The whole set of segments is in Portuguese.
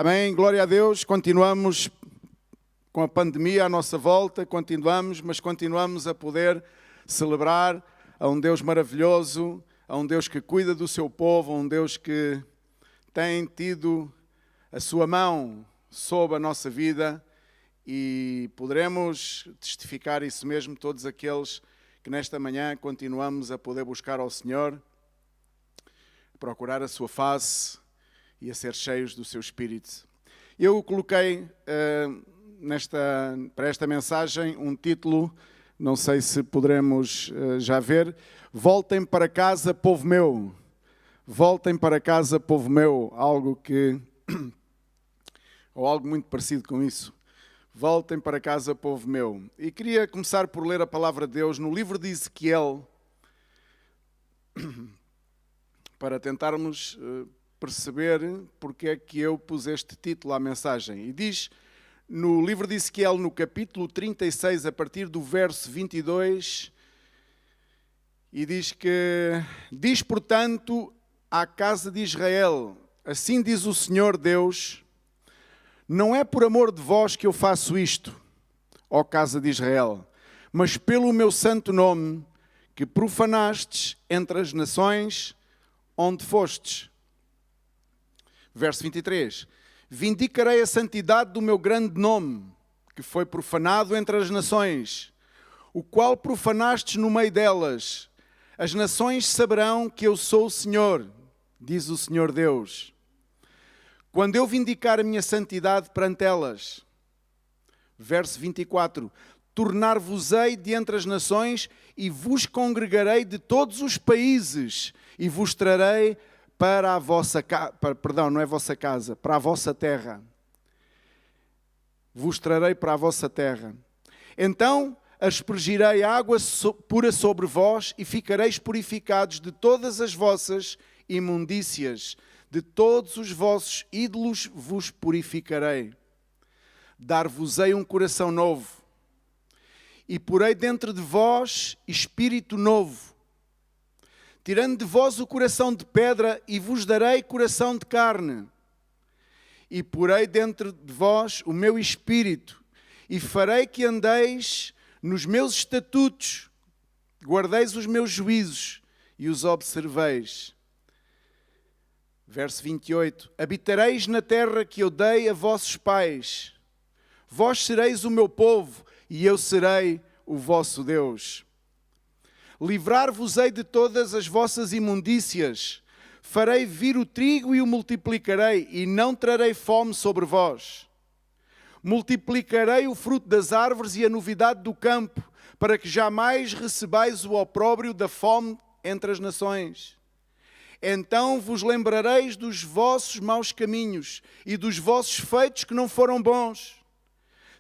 Amém, glória a Deus. Continuamos com a pandemia à nossa volta, mas continuamos a poder celebrar a um Deus maravilhoso, a um Deus que cuida do seu povo, a um Deus que tem tido a sua mão sobre a nossa vida, e poderemos testificar isso mesmo, todos aqueles que nesta manhã continuamos a poder buscar ao Senhor, procurar a sua face e a ser cheios do seu Espírito. Eu coloquei para esta mensagem um título, não sei se poderemos já ver: Voltem para casa, povo meu. Voltem para casa, povo meu. Ou algo muito parecido com isso. Voltem para casa, povo meu. E queria começar por ler a palavra de Deus no livro de Ezequiel, para tentarmos perceber porque é que eu pus este título à mensagem. E diz no livro de Ezequiel, no capítulo 36, a partir do verso 22, e diz, portanto, à casa de Israel: assim diz o Senhor Deus, não é por amor de vós que eu faço isto, ó casa de Israel, mas pelo meu santo nome, que profanastes entre as nações onde fostes. Verso 23. Vindicarei a santidade do meu grande nome, que foi profanado entre as nações, o qual profanastes no meio delas. As nações saberão que eu sou o Senhor, diz o Senhor Deus, quando eu vindicar a minha santidade perante elas. Verso 24. Tornar-vos-ei de entre as nações e vos congregarei de todos os países e vos trarei para a vossa casa, para a vossa terra. Vos trarei para a vossa terra. Então aspergirei água pura sobre vós e ficareis purificados de todas as vossas imundícias, de todos os vossos ídolos vos purificarei. Dar-vos-ei um coração novo e porei dentro de vós espírito novo, tirando de vós o coração de pedra e vos darei coração de carne. E porei dentro de vós o meu espírito e farei que andeis nos meus estatutos, guardeis os meus juízos e os observeis. Verso 28. Habitareis na terra que eu dei a vossos pais. Vós sereis o meu povo e eu serei o vosso Deus. Livrar-vos-ei de todas as vossas imundícias, farei vir o trigo e o multiplicarei, e não trarei fome sobre vós. Multiplicarei o fruto das árvores e a novidade do campo, para que jamais recebais o opróbrio da fome entre as nações. Então vos lembrareis dos vossos maus caminhos e dos vossos feitos que não foram bons.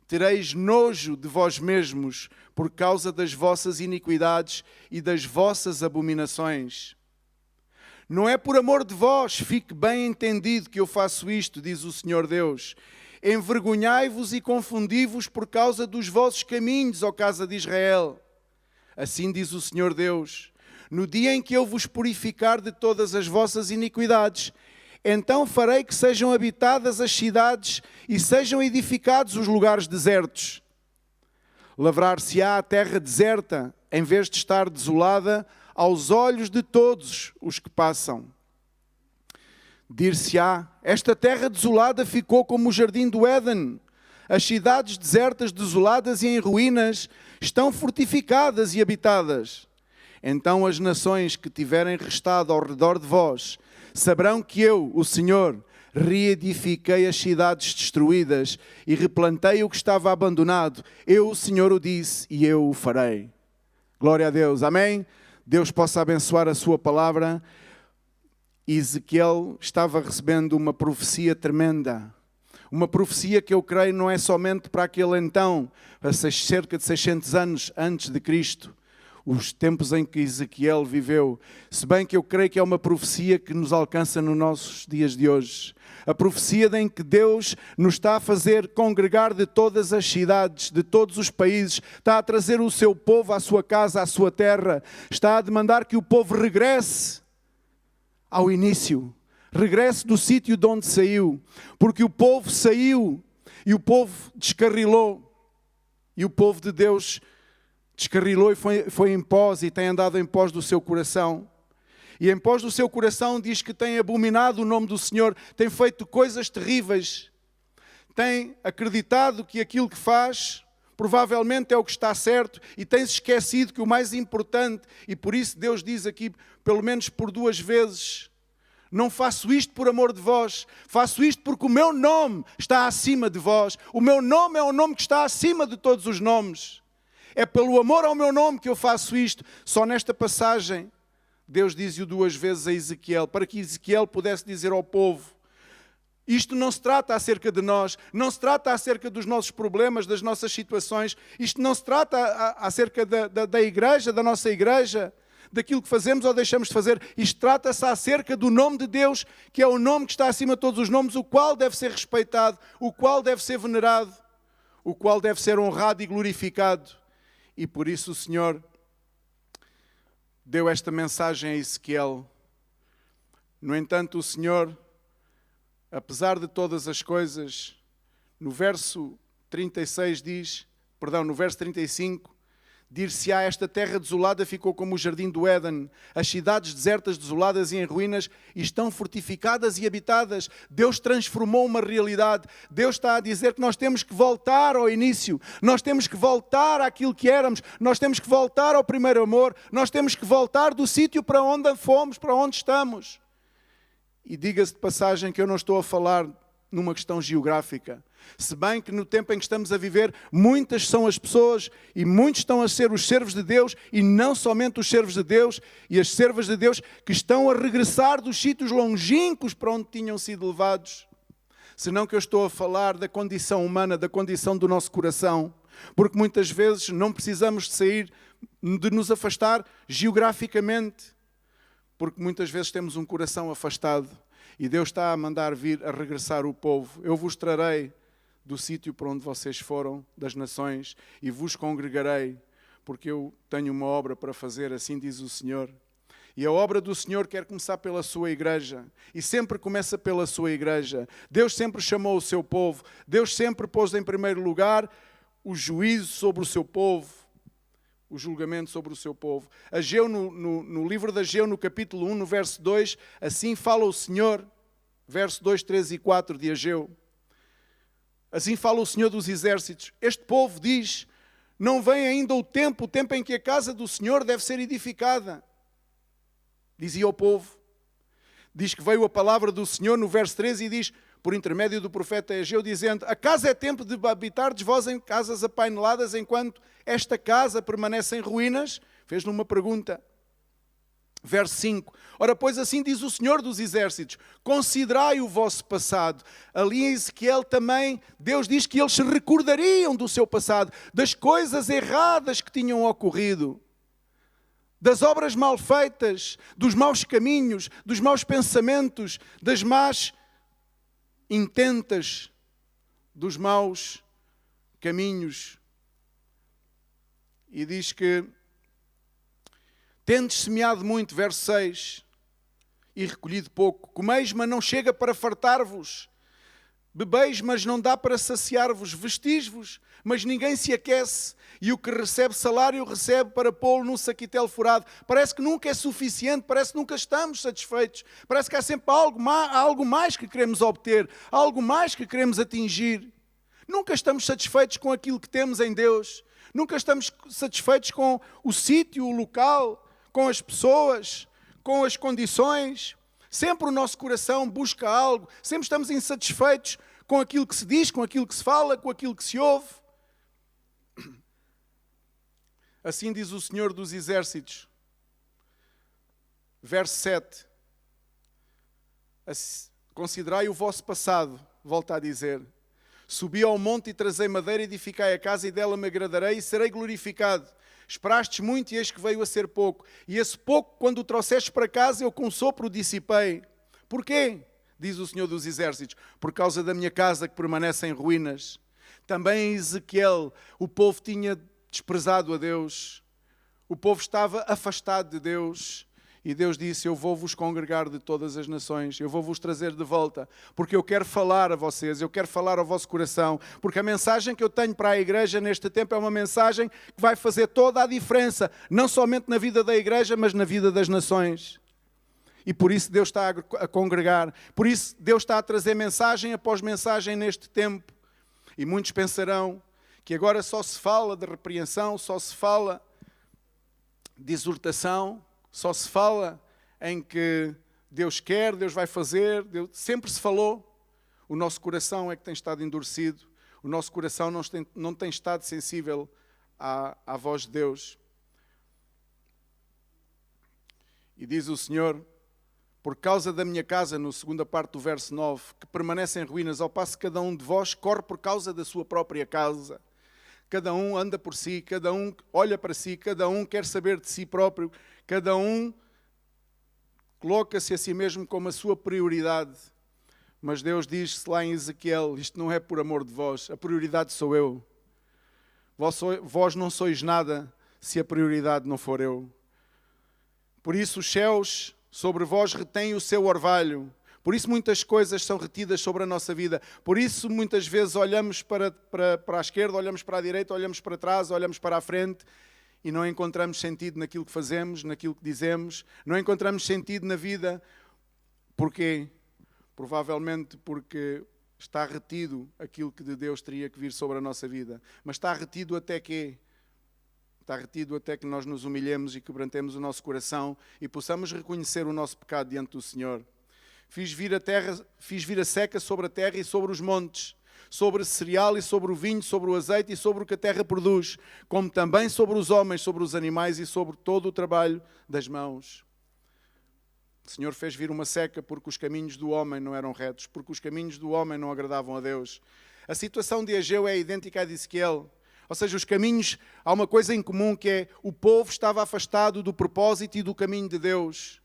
Tereis nojo de vós mesmos por causa das vossas iniquidades e das vossas abominações. Não é por amor de vós, fique bem entendido, que eu faço isto, diz o Senhor Deus. Envergonhai-vos e confundi-vos por causa dos vossos caminhos, ó casa de Israel. Assim diz o Senhor Deus. No dia em que eu vos purificar de todas as vossas iniquidades, então farei que sejam habitadas as cidades e sejam edificados os lugares desertos. Lavrar-se-á a terra deserta, em vez de estar desolada aos olhos de todos os que passam. Dir-se-á, esta terra desolada ficou como o jardim do Éden. As cidades desertas, desoladas e em ruínas, estão fortificadas e habitadas. Então as nações que tiverem restado ao redor de vós saberão que eu, o Senhor, reedifiquei as cidades destruídas e replantei o que estava abandonado. Eu, o Senhor, o disse e eu o farei. Glória a Deus. Amém? Deus possa abençoar a sua palavra. Ezequiel estava recebendo uma profecia tremenda. Uma profecia que eu creio não é somente para aquele então, há cerca de 600 anos antes de Cristo. Os tempos em que Ezequiel viveu, se bem que eu creio que é uma profecia que nos alcança nos nossos dias de hoje. A profecia em que Deus nos está a fazer congregar de todas as cidades, de todos os países, está a trazer o seu povo à sua casa, à sua terra, está a demandar que o povo regresse ao início, regresse do sítio de onde saiu, porque o povo saiu e o povo descarrilou. E o povo de Deus descarrilou e foi em pós e tem andado em pós do seu coração. E em pós do seu coração diz que tem abominado o nome do Senhor, tem feito coisas terríveis, tem acreditado que aquilo que faz provavelmente é o que está certo e tem-se esquecido que o mais importante, e por isso Deus diz aqui, pelo menos por 2 vezes, não faço isto por amor de vós, faço isto porque o meu nome está acima de vós. O meu nome é o nome que está acima de todos os nomes. É pelo amor ao meu nome que eu faço isto. Só nesta passagem, Deus diz-o 2 vezes a Ezequiel, para que Ezequiel pudesse dizer ao povo: isto não se trata acerca de nós, não se trata acerca dos nossos problemas, das nossas situações, isto não se trata acerca da igreja, da nossa igreja, daquilo que fazemos ou deixamos de fazer. Isto trata-se acerca do nome de Deus, que é o nome que está acima de todos os nomes, o qual deve ser respeitado, o qual deve ser venerado, o qual deve ser honrado e glorificado. E por isso o Senhor deu esta mensagem a Ezequiel. No entanto, o Senhor, apesar de todas as coisas, no verso 36 diz, no verso 35, dir-se-á: esta terra desolada ficou como o jardim do Éden, as cidades desertas, desoladas e em ruínas, estão fortificadas e habitadas. Deus transformou uma realidade. Deus está a dizer que nós temos que voltar ao início, nós temos que voltar àquilo que éramos, nós temos que voltar ao primeiro amor, nós temos que voltar do sítio para onde fomos, para onde estamos. E diga-se de passagem que eu não estou a falar numa questão geográfica. Se bem que no tempo em que estamos a viver, muitas são as pessoas e muitos estão a ser os servos de Deus, e não somente os servos de Deus e as servas de Deus, que estão a regressar dos sítios longínquos para onde tinham sido levados. Senão que eu estou a falar da condição humana, da condição do nosso coração. Porque muitas vezes não precisamos de sair, de nos afastar geograficamente. Porque muitas vezes temos um coração afastado e Deus está a mandar vir a regressar o povo. Eu vos trarei do sítio para onde vocês foram, das nações, e vos congregarei, porque eu tenho uma obra para fazer, assim diz o Senhor. E a obra do Senhor quer começar pela sua igreja, e sempre começa pela sua igreja. Deus sempre chamou o seu povo, Deus sempre pôs em primeiro lugar o juízo sobre o seu povo, o julgamento sobre o seu povo. Ageu, no livro de Ageu, no capítulo 1, no verso 2, assim fala o Senhor, verso 2, 3 e 4 de Ageu. Assim fala o Senhor dos Exércitos: este povo diz, não vem ainda o tempo em que a casa do Senhor deve ser edificada. Dizia o povo. Diz que veio a palavra do Senhor no verso 13 e diz, por intermédio do profeta Ageu, dizendo: acaso é tempo de habitardes vós em casas apaineladas, enquanto esta casa permanece em ruínas? Fez-lhe uma pergunta. Verso 5. Ora, pois assim diz o Senhor dos Exércitos: considerai o vosso passado. Ali em Ezequiel também, Deus diz que eles se recordariam do seu passado, das coisas erradas que tinham ocorrido, das obras mal feitas, dos maus caminhos, dos maus pensamentos, das más intentas, dos maus caminhos. E diz que tendes semeado muito, verso 6, e recolhido pouco. Comeis, mas não chega para fartar-vos. Bebeis, mas não dá para saciar-vos. Vestis-vos, mas ninguém se aquece. E o que recebe salário, recebe para pô-lo num saquitel furado. Parece que nunca é suficiente, parece que nunca estamos satisfeitos. Parece que há sempre algo mais que queremos obter, algo mais que queremos atingir. Nunca estamos satisfeitos com aquilo que temos em Deus. Nunca estamos satisfeitos com o sítio, o local, com as pessoas, com as condições. Sempre o nosso coração busca algo. Sempre estamos insatisfeitos com aquilo que se diz, com aquilo que se fala, com aquilo que se ouve. Assim diz o Senhor dos Exércitos. Verso 7. Considerai o vosso passado, volta a dizer. Subi ao monte e trazei madeira, edificai a casa e dela me agradarei e serei glorificado. Esperastes muito e eis que veio a ser pouco. E esse pouco, quando o trouxestes para casa, eu com sopro o dissipei. Porquê? Diz o Senhor dos Exércitos. Por causa da minha casa que permanece em ruínas. Também em Ezequiel, o povo tinha desprezado a Deus. O povo estava afastado de Deus. E Deus disse, eu vou vos congregar de todas as nações, eu vou vos trazer de volta, porque eu quero falar a vocês, eu quero falar ao vosso coração, porque a mensagem que eu tenho para a igreja neste tempo é uma mensagem que vai fazer toda a diferença, não somente na vida da igreja, mas na vida das nações. E por isso Deus está a congregar, por isso Deus está a trazer mensagem após mensagem neste tempo. E muitos pensarão que agora só se fala de repreensão, só se fala de exortação, só se fala em que Deus quer, Deus vai fazer, Deus... sempre se falou. O nosso coração é que tem estado endurecido, o nosso coração não tem estado sensível à voz de Deus. E diz o Senhor, por causa da minha casa, na segunda parte do verso 9, que permanece em ruínas, ao passo que cada um de vós corre por causa da sua própria casa. Cada um anda por si, cada um olha para si, cada um quer saber de si próprio, cada um coloca-se a si mesmo como a sua prioridade. Mas Deus diz-se lá em Ezequiel, isto não é por amor de vós, a prioridade sou eu. Vós não sois nada se a prioridade não for eu. Por isso os céus sobre vós retêm o seu orvalho. Por isso muitas coisas são retidas sobre a nossa vida. Por isso muitas vezes olhamos para a esquerda, olhamos para a direita, olhamos para trás, olhamos para a frente e não encontramos sentido naquilo que fazemos, naquilo que dizemos. Não encontramos sentido na vida. Porquê? Provavelmente porque está retido aquilo que de Deus teria que vir sobre a nossa vida. Mas está retido até quê? Está retido até que nós nos humilhemos e quebrantemos o nosso coração e possamos reconhecer o nosso pecado diante do Senhor. Fiz vir a seca sobre a terra e sobre os montes, sobre o cereal e sobre o vinho, sobre o azeite e sobre o que a terra produz, como também sobre os homens, sobre os animais e sobre todo o trabalho das mãos. O Senhor fez vir uma seca porque os caminhos do homem não eram retos, porque os caminhos do homem não agradavam a Deus. A situação de Ageu é idêntica à de Ezequiel. Ou seja, os caminhos, há uma coisa em comum que é o povo estava afastado do propósito e do caminho de Deus.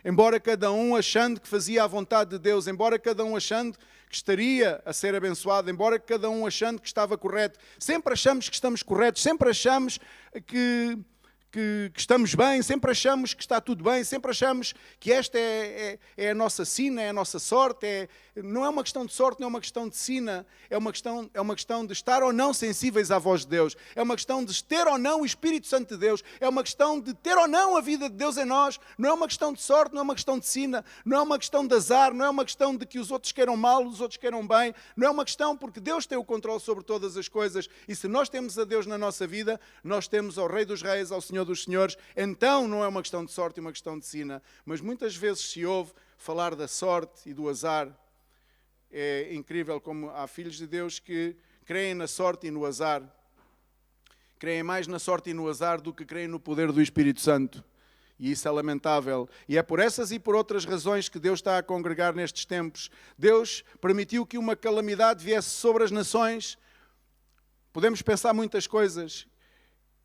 Embora cada um achando que fazia a vontade de Deus, embora cada um achando que estaria a ser abençoado, embora cada um achando que estava correto, sempre achamos que estamos corretos, sempre achamos que estamos bem, sempre achamos que está tudo bem, sempre achamos que esta é a nossa sina, é a nossa sorte. Não é uma questão de sorte, não é uma questão de sina, é uma questão de estar ou não sensíveis à voz de Deus, é uma questão de ter ou não o Espírito Santo de Deus, é uma questão de ter ou não a vida de Deus em nós, não é uma questão de sorte, não é uma questão de sina, não é uma questão de azar, não é uma questão de que os outros queiram mal, os outros queiram bem, não é uma questão porque Deus tem o controle sobre todas as coisas e se nós temos a Deus na nossa vida, nós temos ao Rei dos Reis, ao Senhor dos Senhores, então não é uma questão de sorte e uma questão de sina, mas muitas vezes se ouve falar da sorte e do azar. É incrível como há filhos de Deus que creem na sorte e no azar. Creem mais na sorte e no azar do que creem no poder do Espírito Santo. E isso é lamentável. E é por essas e por outras razões que Deus está a congregar nestes tempos. Deus permitiu que uma calamidade viesse sobre as nações. Podemos pensar muitas coisas.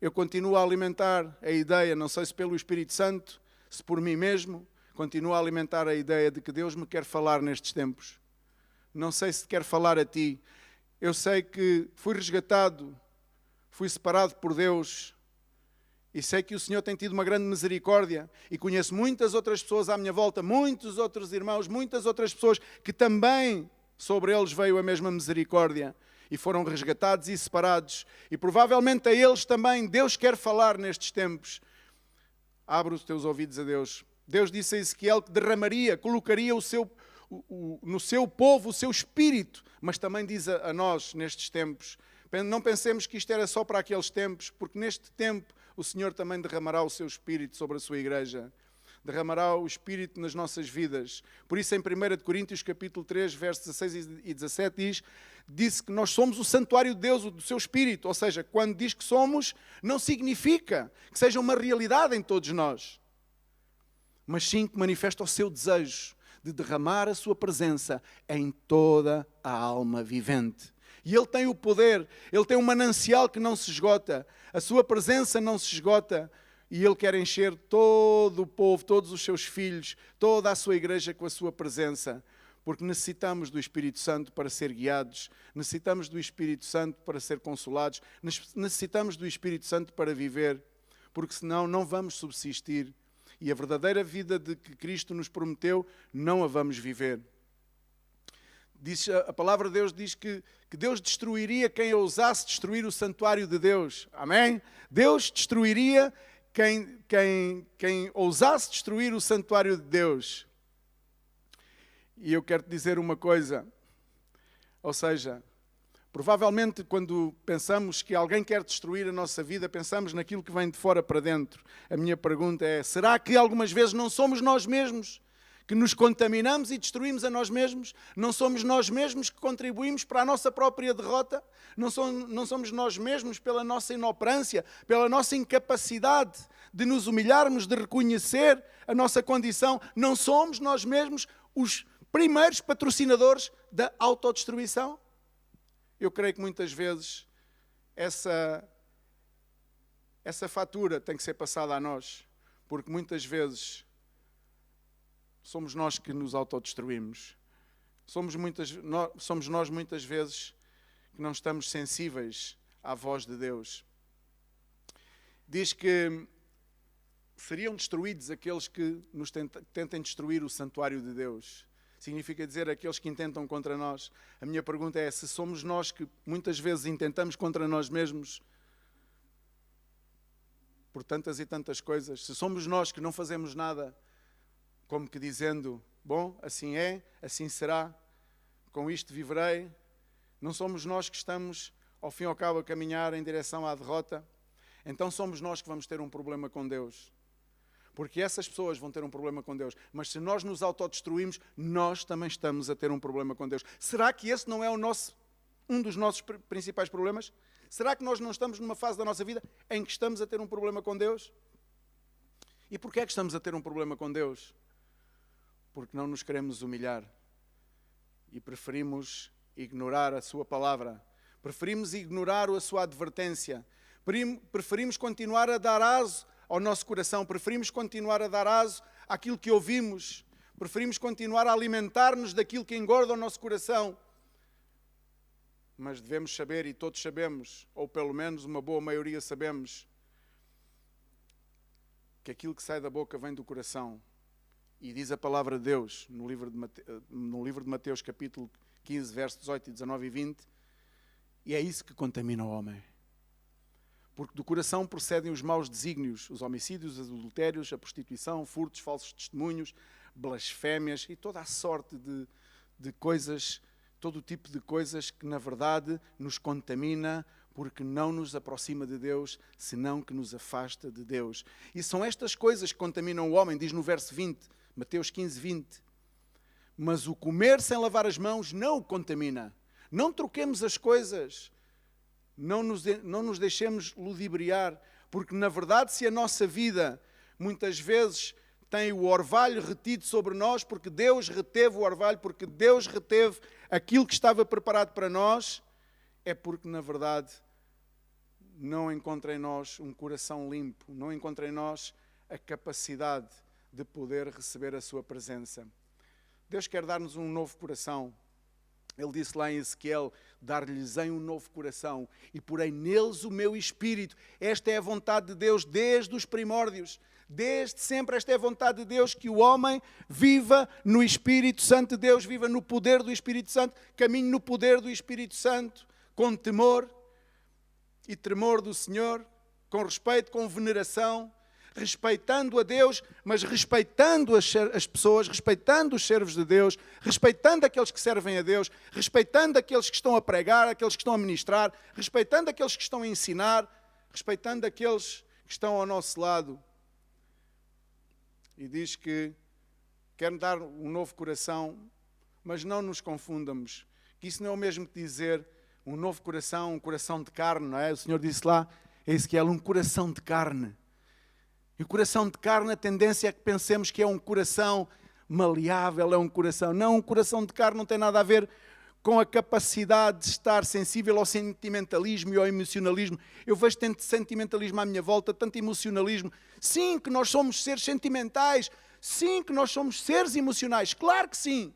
Eu continuo a alimentar a ideia, não sei se pelo Espírito Santo, se por mim mesmo, continuo a alimentar a ideia de que Deus me quer falar nestes tempos. Não sei se te quer falar a ti. Eu sei que fui resgatado, fui separado por Deus e sei que o Senhor tem tido uma grande misericórdia e conheço muitas outras pessoas à minha volta, muitos outros irmãos, muitas outras pessoas que também sobre eles veio a mesma misericórdia e foram resgatados e separados e provavelmente a eles também Deus quer falar nestes tempos. Abre os teus ouvidos a Deus. Deus disse a Ezequiel que derramaria, colocaria no seu povo o seu espírito, mas também diz a nós nestes tempos. Não pensemos que isto era só para aqueles tempos, porque neste tempo o Senhor também derramará o seu espírito sobre a sua igreja. Derramará o espírito nas nossas vidas. Por isso em 1 Coríntios capítulo 3, versos 16 e 17 disse que nós somos o santuário de Deus, do seu espírito. Ou seja, quando diz que somos, não significa que seja uma realidade em todos nós, mas sim que manifesta o seu desejo de derramar a sua presença em toda a alma vivente. E Ele tem o poder, Ele tem um manancial que não se esgota, a sua presença não se esgota e Ele quer encher todo o povo, todos os seus filhos, toda a sua igreja com a sua presença, porque necessitamos do Espírito Santo para ser guiados, necessitamos do Espírito Santo para ser consolados, necessitamos do Espírito Santo para viver, porque senão não vamos subsistir. e a verdadeira vida de que Cristo nos prometeu, não a vamos viver. A palavra de Deus diz que Deus destruiria quem ousasse destruir o santuário de Deus. Amém? Deus destruiria quem ousasse destruir o santuário de Deus. E eu quero te dizer uma coisa, ou seja, provavelmente quando pensamos que alguém quer destruir a nossa vida, pensamos naquilo que vem de fora para dentro. A minha pergunta é, será que algumas vezes não somos nós mesmos que nos contaminamos e destruímos a nós mesmos? Não somos nós mesmos que contribuímos para a nossa própria derrota? Não somos nós mesmos, pela nossa inoperância, pela nossa incapacidade de nos humilharmos, de reconhecer a nossa condição? Não somos nós mesmos os primeiros patrocinadores da autodestruição? Eu creio que muitas vezes essa fatura tem que ser passada a nós, porque muitas vezes somos nós que nos autodestruímos. Somos nós muitas vezes que não estamos sensíveis à voz de Deus. Diz que seriam destruídos aqueles que nos tentem destruir o santuário de Deus. Significa dizer aqueles que intentam contra nós. A minha pergunta é, se somos nós que muitas vezes intentamos contra nós mesmos por tantas e tantas coisas, se somos nós que não fazemos nada, como que dizendo, bom, assim é, assim será, com isto viverei, não somos nós que estamos, ao fim e ao cabo, a caminhar em direção à derrota, então somos nós que vamos ter um problema com Deus. Porque essas pessoas vão ter um problema com Deus. Mas se nós nos autodestruímos, nós também estamos a ter um problema com Deus. Será que esse não é um dos nossos principais problemas? Será que nós não estamos numa fase da nossa vida em que estamos a ter um problema com Deus? E porquê é que estamos a ter um problema com Deus? Porque não nos queremos humilhar e preferimos ignorar a sua palavra, preferimos ignorar a sua advertência, preferimos continuar a dar aso ao nosso coração, preferimos continuar a dar aso àquilo que ouvimos, preferimos continuar a alimentar-nos daquilo que engorda o nosso coração. Mas devemos saber, e todos sabemos, ou pelo menos uma boa maioria sabemos, que aquilo que sai da boca vem do coração. E diz a palavra de Deus no livro de Mateus, capítulo 15, versos 18, 19 e 20, e é isso que contamina o homem. Porque do coração procedem os maus desígnios, os homicídios, os adultérios, a prostituição, furtos, falsos testemunhos, blasfémias e toda a sorte de coisas, todo o tipo de coisas que na verdade nos contamina, porque não nos aproxima de Deus, senão que nos afasta de Deus. E são estas coisas que contaminam o homem, diz no verso 20, Mateus 15, 20. Mas o comer sem lavar as mãos não o contamina. Não troquemos as coisas. Não nos deixemos ludibriar, porque na verdade se a nossa vida muitas vezes tem o orvalho retido sobre nós, porque Deus reteve o orvalho, porque Deus reteve aquilo que estava preparado para nós, é porque na verdade não encontra em nós um coração limpo, não encontra em nós a capacidade de poder receber a sua presença. Deus quer dar-nos um novo coração. Ele disse lá em Ezequiel, dar-lhes-ei um novo coração e porei neles o meu espírito. Esta é a vontade de Deus desde os primórdios. Desde sempre esta é a vontade de Deus, que o homem viva no Espírito Santo de Deus, viva no poder do Espírito Santo, caminhe no poder do Espírito Santo, com temor e tremor do Senhor, com respeito, com veneração, respeitando a Deus, mas respeitando as pessoas, respeitando os servos de Deus, respeitando aqueles que servem a Deus, respeitando aqueles que estão a pregar, aqueles que estão a ministrar, respeitando aqueles que estão a ensinar, respeitando aqueles que estão ao nosso lado. E diz que quer dar um novo coração, mas não nos confundamos, que isso não é o mesmo que dizer um novo coração, um coração de carne, não é? O Senhor disse lá, é Ezequiel, um coração de carne. E o coração de carne, a tendência é que pensemos que é um coração maleável, é um coração... Não, um coração de carne não tem nada a ver com a capacidade de estar sensível ao sentimentalismo e ao emocionalismo. Eu vejo tanto sentimentalismo à minha volta, tanto emocionalismo. Sim, que nós somos seres sentimentais. Sim, que nós somos seres emocionais. Claro que sim.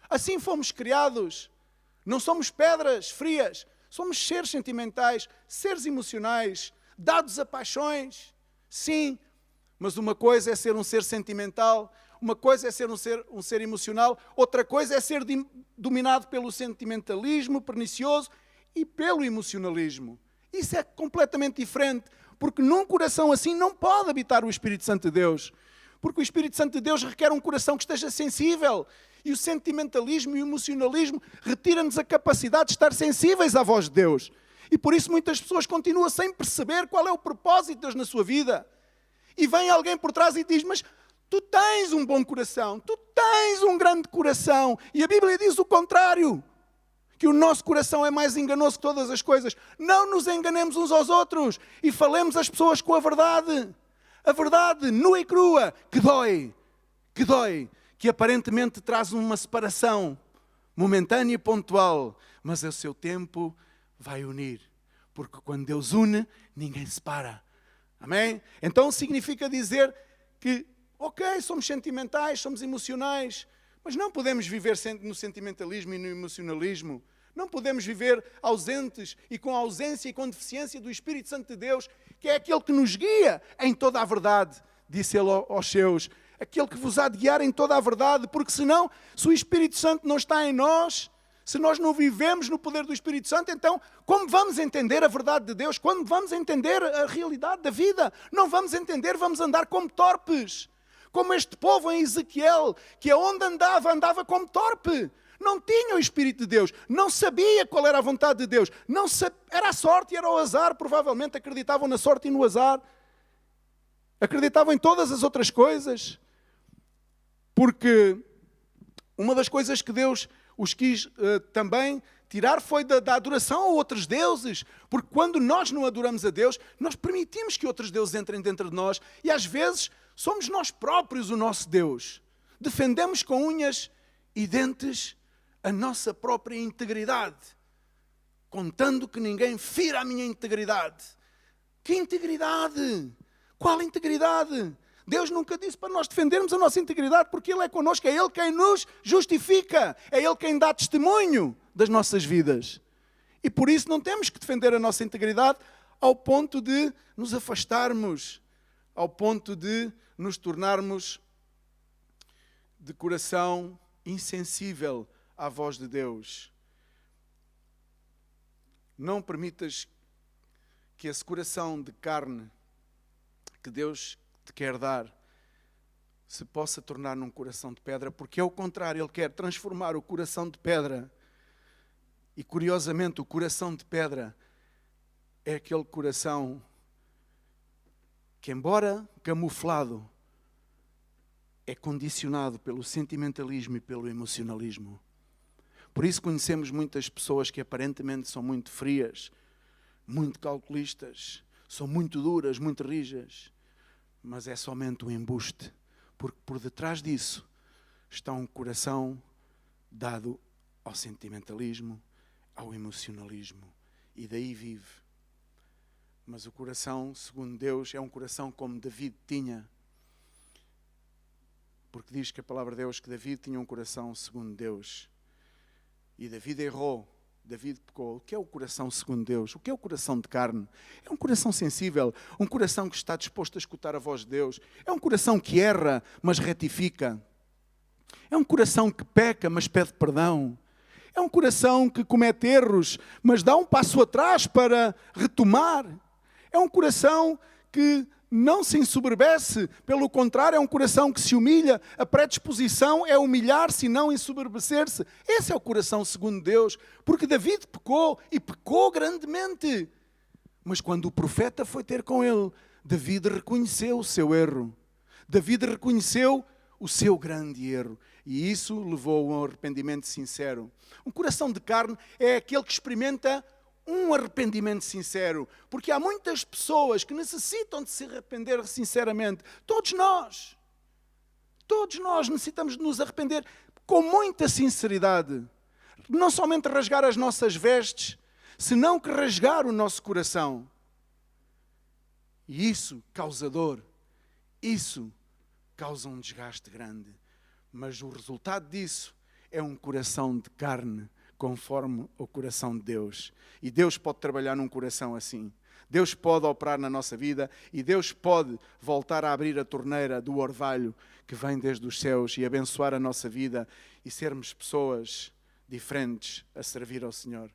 Assim fomos criados. Não somos pedras frias. Somos seres sentimentais, seres emocionais, dados a paixões. Sim. Mas uma coisa é ser um ser sentimental, uma coisa é ser um ser emocional, outra coisa é ser dominado pelo sentimentalismo pernicioso e pelo emocionalismo. Isso é completamente diferente, porque num coração assim não pode habitar o Espírito Santo de Deus. Porque o Espírito Santo de Deus requer um coração que esteja sensível. E o sentimentalismo e o emocionalismo retira-nos a capacidade de estar sensíveis à voz de Deus. E por isso muitas pessoas continuam sem perceber qual é o propósito de Deus na sua vida. E vem alguém por trás e diz, mas tu tens um bom coração, tu tens um grande coração. E a Bíblia diz o contrário, que o nosso coração é mais enganoso que todas as coisas. Não nos enganemos uns aos outros e falemos às pessoas com a verdade. A verdade nua e crua, que dói, que aparentemente traz uma separação momentânea e pontual, mas o seu tempo vai unir. Porque quando Deus une, ninguém separa. Amém? Então significa dizer que, ok, somos sentimentais, somos emocionais, mas não podemos viver no sentimentalismo e no emocionalismo. Não podemos viver ausentes e com ausência e com deficiência do Espírito Santo de Deus, que é aquele que nos guia em toda a verdade, disse ele aos seus. Aquele que vos há de guiar em toda a verdade, porque senão, se o Espírito Santo não está em nós, se nós não vivemos no poder do Espírito Santo, então como vamos entender a verdade de Deus? Quando vamos entender a realidade da vida? Não vamos entender, vamos andar como torpes. Como este povo em Ezequiel, que aonde andava como torpe. Não tinha o Espírito de Deus, não sabia qual era a vontade de Deus. Era a sorte e era o azar, provavelmente acreditavam na sorte e no azar. Acreditavam em todas as outras coisas. Porque uma das coisas que Deus os quis também tirar foi da adoração a outros deuses. Porque quando nós não adoramos a Deus, nós permitimos que outros deuses entrem dentro de nós. E às vezes somos nós próprios o nosso Deus. Defendemos com unhas e dentes a nossa própria integridade. Contando que ninguém fira a minha integridade. Que integridade? Qual integridade? Deus nunca disse para nós defendermos a nossa integridade, porque Ele é connosco, é Ele quem nos justifica, é Ele quem dá testemunho das nossas vidas. E por isso não temos que defender a nossa integridade ao ponto de nos afastarmos, ao ponto de nos tornarmos de coração insensível à voz de Deus. Não permitas que esse coração de carne que Deus te quer dar se possa tornar num coração de pedra, porque é o contrário, Ele quer transformar o coração de pedra. E curiosamente o coração de pedra é aquele coração que, embora camuflado, é condicionado pelo sentimentalismo e pelo emocionalismo. Por isso conhecemos muitas pessoas que aparentemente são muito frias, muito calculistas, são muito duras, muito rijas, mas é somente um embuste, porque por detrás disso está um coração dado ao sentimentalismo, ao emocionalismo, e daí vive. Mas o coração, segundo Deus, é um coração como David tinha, porque diz que a palavra de Deus que David tinha um coração segundo Deus. E David errou, David pecou. O que é o coração segundo Deus? O que é o coração de carne? É um coração sensível, um coração que está disposto a escutar a voz de Deus. É um coração que erra, mas retifica. É um coração que peca, mas pede perdão. É um coração que comete erros, mas dá um passo atrás para retomar. É um coração que não se ensoberbece, pelo contrário, é um coração que se humilha. A predisposição é humilhar-se e não ensoberbecer-se. Esse é o coração segundo Deus, porque David pecou e pecou grandemente. Mas quando o profeta foi ter com ele, David reconheceu o seu erro. David reconheceu o seu grande erro. E isso levou a um arrependimento sincero. Um coração de carne é aquele que experimenta um arrependimento sincero, porque há muitas pessoas que necessitam de se arrepender sinceramente. Todos nós necessitamos de nos arrepender com muita sinceridade. Não somente rasgar as nossas vestes, senão que rasgar o nosso coração. E isso causa dor, isso causa um desgaste grande. Mas o resultado disso é um coração de carne, conforme o coração de Deus. E Deus pode trabalhar num coração assim. Deus pode operar na nossa vida e Deus pode voltar a abrir a torneira do orvalho que vem desde os céus e abençoar a nossa vida e sermos pessoas diferentes a servir ao Senhor.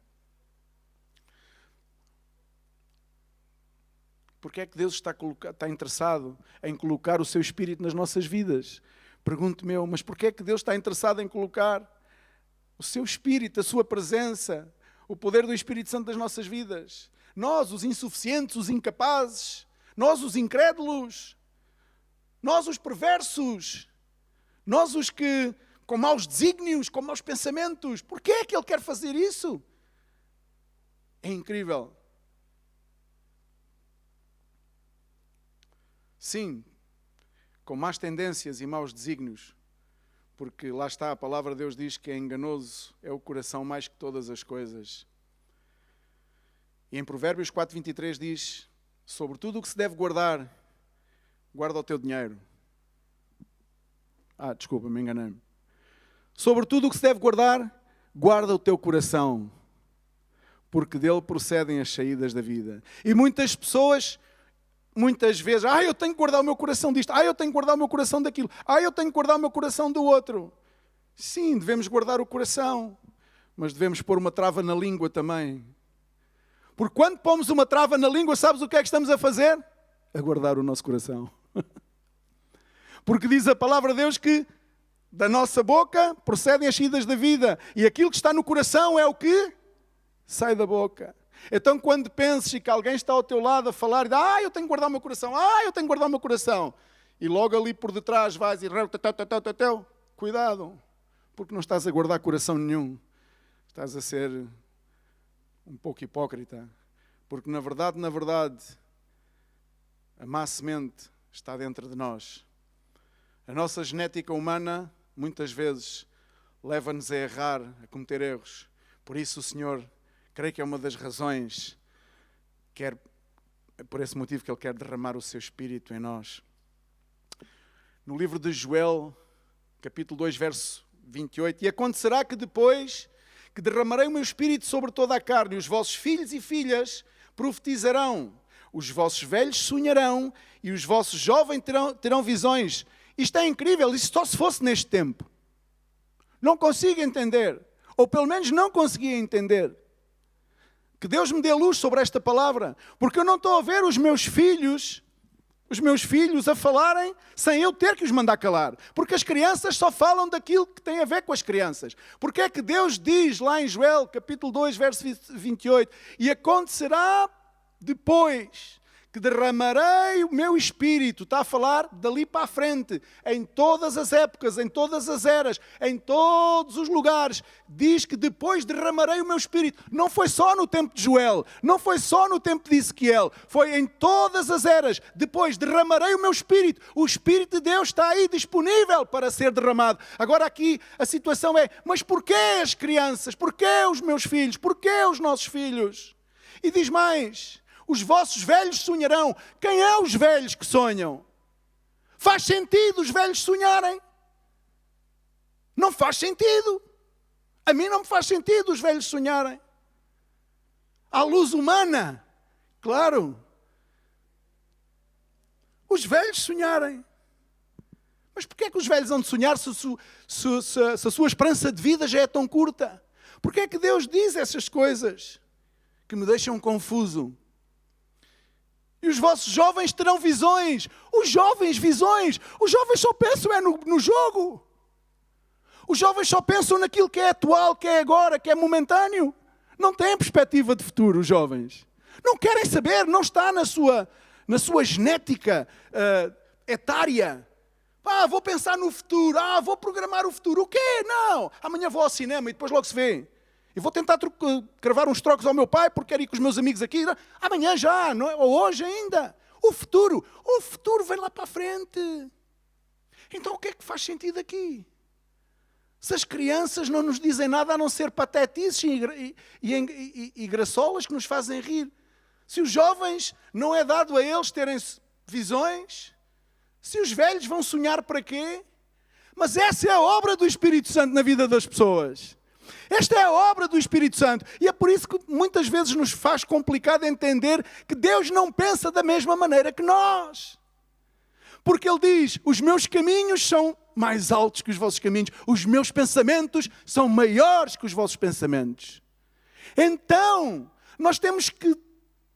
Porque é que Deus está interessado em colocar o seu Espírito nas nossas vidas? Pergunto-me eu, mas porquê é que Deus está interessado em colocar o seu Espírito, a sua presença, o poder do Espírito Santo nas nossas vidas? Nós, os insuficientes, os incapazes, nós, os incrédulos, nós, os perversos, nós, os que com maus desígnios, com maus pensamentos. Porquê é que Ele quer fazer isso? É incrível. Sim, com más tendências e maus desígnios, porque lá está, a palavra de Deus diz que é enganoso, é o coração mais que todas as coisas. E em Provérbios 4:23 diz, sobre tudo o que se deve guardar, guarda o teu dinheiro. Desculpa, me enganei-me. Sobre tudo o que se deve guardar, guarda o teu coração, porque dele procedem as saídas da vida. E muitas pessoas, muitas vezes, eu tenho que guardar o meu coração disto, eu tenho que guardar o meu coração daquilo, eu tenho que guardar o meu coração do outro. Sim, devemos guardar o coração, mas devemos pôr uma trava na língua também. Porque quando pomos uma trava na língua, sabes o que é que estamos a fazer? A guardar o nosso coração. Porque diz a palavra de Deus que da nossa boca procedem as saídas da vida. E aquilo que está no coração é o que sai da boca. Então quando penses que alguém está ao teu lado a falar, eu tenho que guardar o meu coração, eu tenho que guardar o meu coração. E logo ali por detrás vais e cuidado, porque não estás a guardar coração nenhum. Estás a ser um pouco hipócrita, porque na verdade, a má semente está dentro de nós. A nossa genética humana, muitas vezes, leva-nos a errar, a cometer erros. Por isso o Senhor, creio que é uma das razões, é por esse motivo que Ele quer derramar o seu Espírito em nós. No livro de Joel, capítulo 2, verso 28, e acontecerá que depois que derramarei o meu Espírito sobre toda a carne, e os vossos filhos e filhas profetizarão, os vossos velhos sonharão, e os vossos jovens terão visões. Isto é incrível, isso só se fosse neste tempo. Não consigo entender, ou pelo menos não conseguia entender. Que Deus me dê luz sobre esta palavra, porque eu não estou a ver os meus filhos a falarem sem eu ter que os mandar calar. Porque as crianças só falam daquilo que tem a ver com as crianças. Porque é que Deus diz lá em Joel, capítulo 2, verso 28, e acontecerá depois que derramarei o meu Espírito, está a falar dali para a frente, em todas as épocas, em todas as eras, em todos os lugares, diz que depois derramarei o meu Espírito. Não foi só no tempo de Joel, não foi só no tempo de Ezequiel, foi em todas as eras. Depois derramarei o meu Espírito. O Espírito de Deus está aí disponível para ser derramado. Agora aqui a situação é, mas porquê as crianças? Porquê os meus filhos? Porquê os nossos filhos? E diz mais, os vossos velhos sonharão. Quem é os velhos que sonham? Faz sentido os velhos sonharem? Não faz sentido. A mim não me faz sentido os velhos sonharem. À luz humana, claro. Os velhos sonharem. Mas porquê é que os velhos vão de sonhar se a sua esperança de vida já é tão curta? Porquê é que Deus diz essas coisas que me deixam confuso? E os vossos jovens terão visões. Os jovens, visões. Os jovens só pensam no jogo. Os jovens só pensam naquilo que é atual, que é agora, que é momentâneo. Não têm perspectiva de futuro, os jovens. Não querem saber, não está na sua genética etária. Vou pensar no futuro, vou programar o futuro. O quê? Não. Amanhã vou ao cinema e depois logo se vê. E vou tentar cravar uns trocos ao meu pai porque quero ir com os meus amigos aqui. Amanhã já, não é? Ou hoje ainda. O futuro vem lá para a frente. Então o que é que faz sentido aqui? Se as crianças não nos dizem nada a não ser patetices e graçolas que nos fazem rir. Se os jovens não é dado a eles terem visões. Se os velhos vão sonhar para quê? Mas essa é a obra do Espírito Santo na vida das pessoas. Esta é a obra do Espírito Santo. E é por isso que muitas vezes nos faz complicado entender que Deus não pensa da mesma maneira que nós. Porque Ele diz, os meus caminhos são mais altos que os vossos caminhos. Os meus pensamentos são maiores que os vossos pensamentos. Então, nós temos que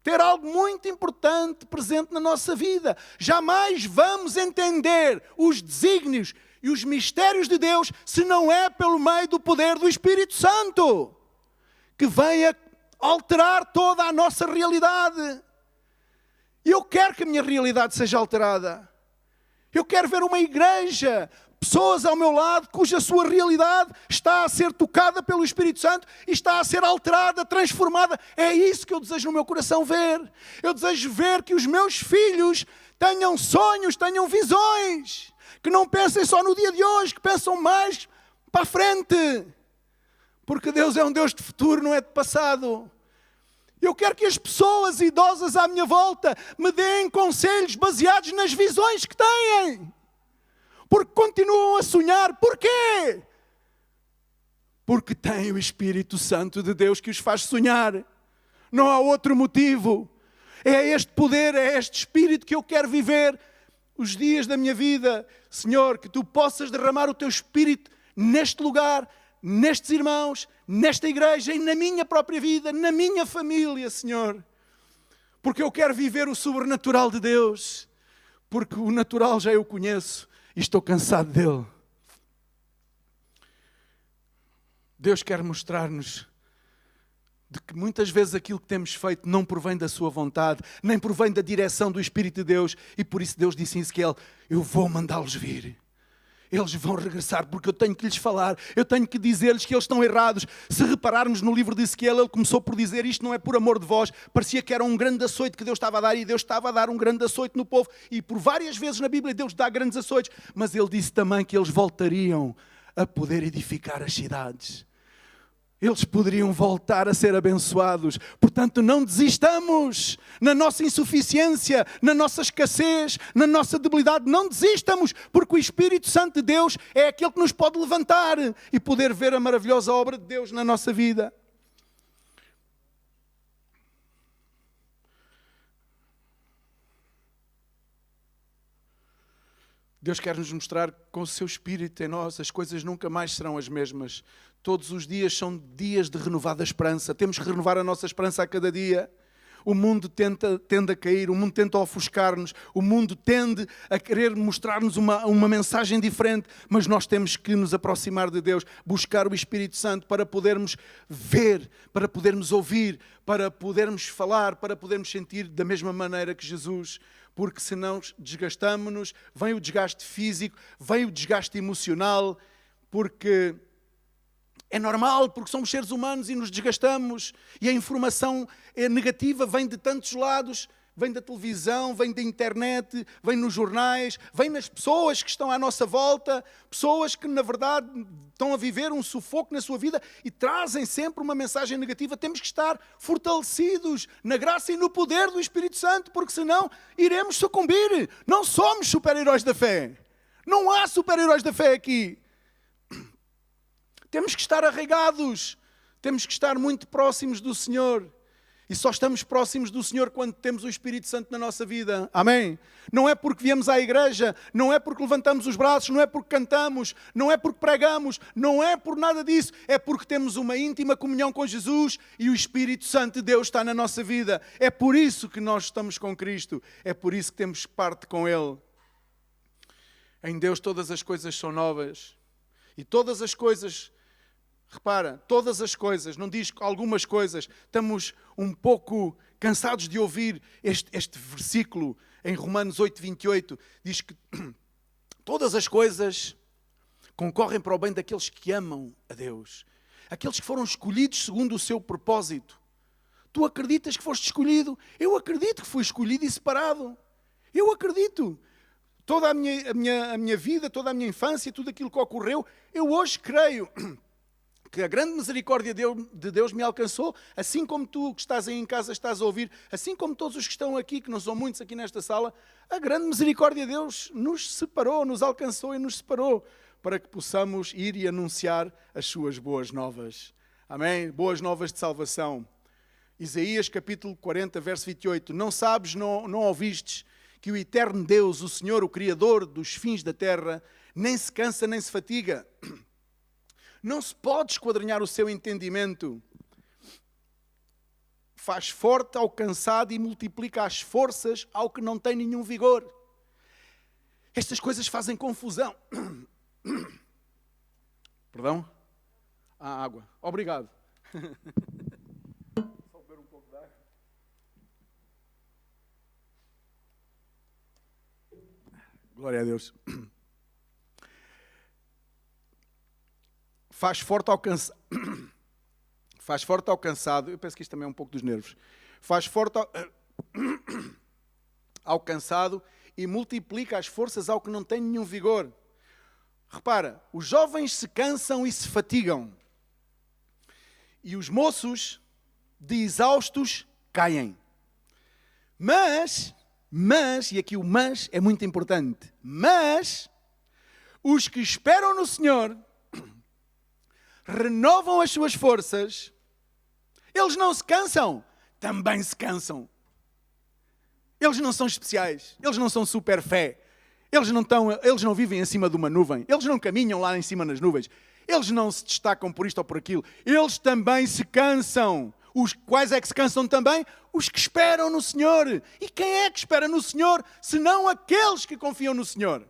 ter algo muito importante presente na nossa vida. Jamais vamos entender os desígnios e os mistérios de Deus se não é pelo meio do poder do Espírito Santo, que vem a alterar toda a nossa realidade. E eu quero que a minha realidade seja alterada. Eu quero ver uma igreja, pessoas ao meu lado, cuja sua realidade está a ser tocada pelo Espírito Santo e está a ser alterada, transformada. É isso que eu desejo no meu coração ver. Eu desejo ver que os meus filhos tenham sonhos, tenham visões, que não pensem só no dia de hoje, que pensam mais para a frente. Porque Deus é um Deus de futuro, não é de passado. Eu quero que as pessoas idosas à minha volta me deem conselhos baseados nas visões que têm. Porque continuam a sonhar. Porquê? Porque têm o Espírito Santo de Deus que os faz sonhar. Não há outro motivo. É este poder, é este Espírito que eu quero viver os dias da minha vida. Senhor, que Tu possas derramar o Teu Espírito neste lugar, nestes irmãos, nesta igreja e na minha própria vida, na minha família, Senhor. Porque eu quero viver o sobrenatural de Deus. Porque o natural já eu conheço e estou cansado dele. Deus quer mostrar-nos de que muitas vezes aquilo que temos feito não provém da sua vontade, nem provém da direção do Espírito de Deus. E por isso Deus disse em Ezequiel, eu vou mandá-los vir. Eles vão regressar porque eu tenho que lhes falar, eu tenho que dizer-lhes que eles estão errados. Se repararmos no livro de Ezequiel, ele começou por dizer, isto não é por amor de vós. Parecia que era um grande açoite que Deus estava a dar e Deus estava a dar um grande açoite no povo. E por várias vezes na Bíblia Deus dá grandes açoites, mas ele disse também que eles voltariam a poder edificar as cidades. Eles poderiam voltar a ser abençoados. Portanto, não desistamos na nossa insuficiência, na nossa escassez, na nossa debilidade. Não desistamos, porque o Espírito Santo de Deus é aquele que nos pode levantar e poder ver a maravilhosa obra de Deus na nossa vida. Deus quer nos mostrar com o seu Espírito em nós, as coisas nunca mais serão as mesmas. Todos os dias são dias de renovada esperança. Temos que renovar a nossa esperança a cada dia. O mundo tende a cair, o mundo tenta ofuscar-nos, o mundo tende a querer mostrar-nos uma mensagem diferente, mas nós temos que nos aproximar de Deus, buscar o Espírito Santo para podermos ver, para podermos ouvir, para podermos falar, para podermos sentir da mesma maneira que Jesus. Porque senão desgastamos-nos, vem o desgaste físico, vem o desgaste emocional, porque é normal, porque somos seres humanos e nos desgastamos. E a informação negativa vem de tantos lados, vem da televisão, vem da internet, vem nos jornais, vem nas pessoas que estão à nossa volta, pessoas que na verdade estão a viver um sufoco na sua vida e trazem sempre uma mensagem negativa. Temos que estar fortalecidos na graça e no poder do Espírito Santo, porque senão iremos sucumbir. Não somos super-heróis da fé. Não há super-heróis da fé aqui. Temos que estar arraigados, temos que estar muito próximos do Senhor. E só estamos próximos do Senhor quando temos o Espírito Santo na nossa vida. Amém? Não é porque viemos à igreja, não é porque levantamos os braços, não é porque cantamos, não é porque pregamos, não é por nada disso. É porque temos uma íntima comunhão com Jesus e o Espírito Santo de Deus está na nossa vida. É por isso que nós estamos com Cristo. É por isso que temos parte com Ele. Em Deus todas as coisas são novas. E todas as coisas... Repara, todas as coisas, não diz algumas coisas. Estamos um pouco cansados de ouvir este versículo em Romanos 8:28. Diz que todas as coisas concorrem para o bem daqueles que amam a Deus. Aqueles que foram escolhidos segundo o seu propósito. Tu acreditas que foste escolhido? Eu acredito que fui escolhido e separado. Eu acredito. Toda a minha vida, toda a minha infância, tudo aquilo que ocorreu, eu hoje creio que a grande misericórdia de Deus me alcançou, assim como tu que estás aí em casa estás a ouvir, assim como todos os que estão aqui, que não são muitos aqui nesta sala, a grande misericórdia de Deus nos separou, nos alcançou e nos separou. para que possamos ir e anunciar as suas boas novas. Amém? Boas novas de salvação. Isaías capítulo 40, verso 28. Não sabes, não ouvistes que o eterno Deus, o Senhor, o Criador dos fins da terra, nem se cansa nem se fatiga. Não se pode esquadrinhar o seu entendimento. Faz forte ao cansado e multiplica as forças ao que não tem nenhum vigor. Estas coisas fazem confusão. Perdão? Água. Obrigado. Só beber um pouco de água. Glória a Deus. Faz forte ao cansado. Eu penso que isto também é um pouco dos nervos. Faz forte ao cansado e multiplica as forças ao que não tem nenhum vigor. Repara, os jovens se cansam e se fatigam. E os moços, de exaustos, caem. Mas, e aqui o mas é muito importante, mas os que esperam no Senhor renovam as suas forças. Eles não se cansam, também se cansam. Eles não são especiais, eles não são super fé, eles não vivem acima de uma nuvem, eles não caminham lá em cima nas nuvens, eles não se destacam por isto ou por aquilo, eles também se cansam. Os quais é que se cansam também? Os que esperam no Senhor. E quem é que espera no Senhor, senão aqueles que confiam no Senhor?